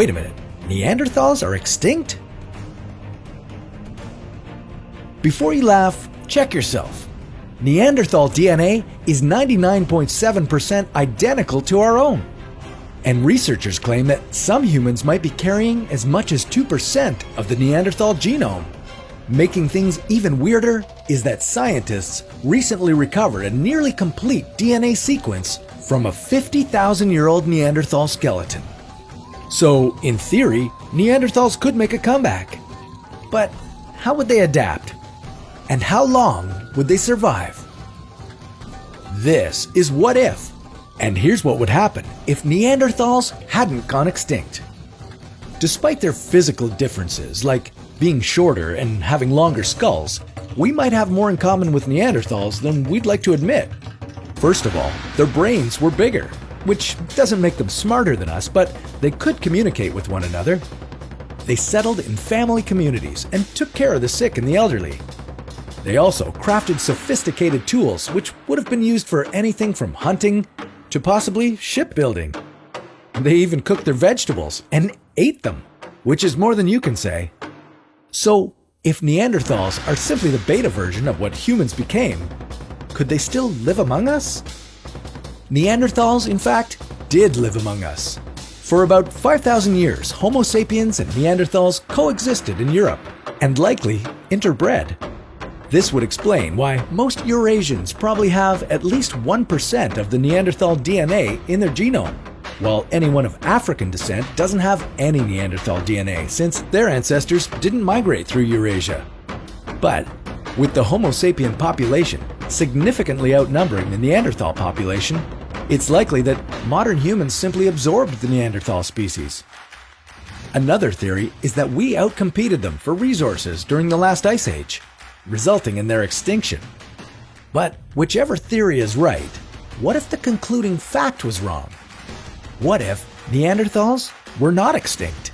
Wait a minute, Neanderthals are extinct? Before you laugh, check yourself. Neanderthal DNA is 99.7% identical to our own. And researchers claim that some humans might be carrying as much as 2% of the Neanderthal genome. Making things even weirder is that scientists recently recovered a nearly complete DNA sequence from a 50,000-year-old Neanderthal skeleton. So, in theory, Neanderthals could make a comeback. But how would they adapt? And how long would they survive? This is What If? And here's what would happen if Neanderthals hadn't gone extinct. Despite their physical differences, like being shorter and having longer skulls, we might have more in common with Neanderthals than we'd like to admit. First of all, their brains were bigger, which doesn't make them smarter than us, but they could communicate with one another. They settled in family communities and took care of the sick and the elderly. They also crafted sophisticated tools which would have been used for anything from hunting to possibly shipbuilding. They even cooked their vegetables and ate them, which is more than you can say. So, if Neanderthals are simply the beta version of what humans became, could they still live among us? Neanderthals, in fact, did live among us. For about 5,000 years, Homo sapiens and Neanderthals coexisted in Europe and likely interbred. This would explain why most Eurasians probably have at least 1% of the Neanderthal DNA in their genome, while anyone of African descent doesn't have any Neanderthal DNA since their ancestors didn't migrate through Eurasia. But with the Homo sapien population significantly outnumbering the Neanderthal population, it's likely that modern humans simply absorbed the Neanderthal species. Another theory is that we outcompeted them for resources during the last ice age, resulting in their extinction. But whichever theory is right, what if the concluding fact was wrong? What if Neanderthals were not extinct?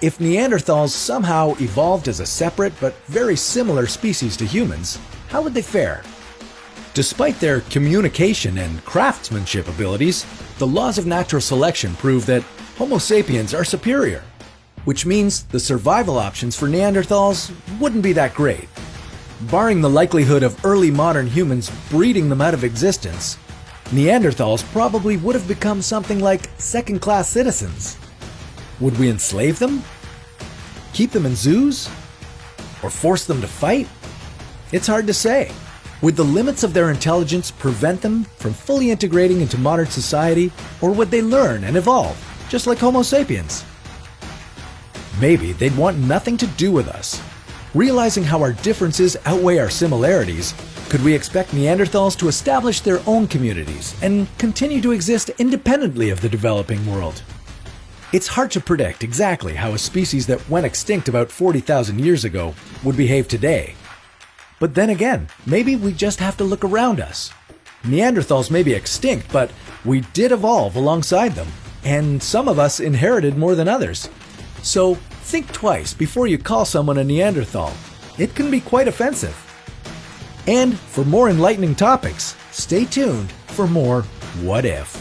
If Neanderthals somehow evolved as a separate but very similar species to humans, how would they fare? Despite their communication and craftsmanship abilities, the laws of natural selection prove that Homo sapiens are superior, which means the survival options for Neanderthals wouldn't be that great. Barring the likelihood of early modern humans breeding them out of existence, Neanderthals probably would have become something like second-class citizens. Would we enslave them? Keep them in zoos? Or force them to fight? It's hard to say. Would the limits of their intelligence prevent them from fully integrating into modern society, or would they learn and evolve, just like Homo sapiens? Maybe they'd want nothing to do with us. Realizing how our differences outweigh our similarities, could we expect Neanderthals to establish their own communities and continue to exist independently of the developing world? It's hard to predict exactly how a species that went extinct about 40,000 years ago would behave today. But then again, maybe we just have to look around us. Neanderthals may be extinct, but we did evolve alongside them, and some of us inherited more than others. So think twice before you call someone a Neanderthal. It can be quite offensive. And for more enlightening topics, stay tuned for more What If.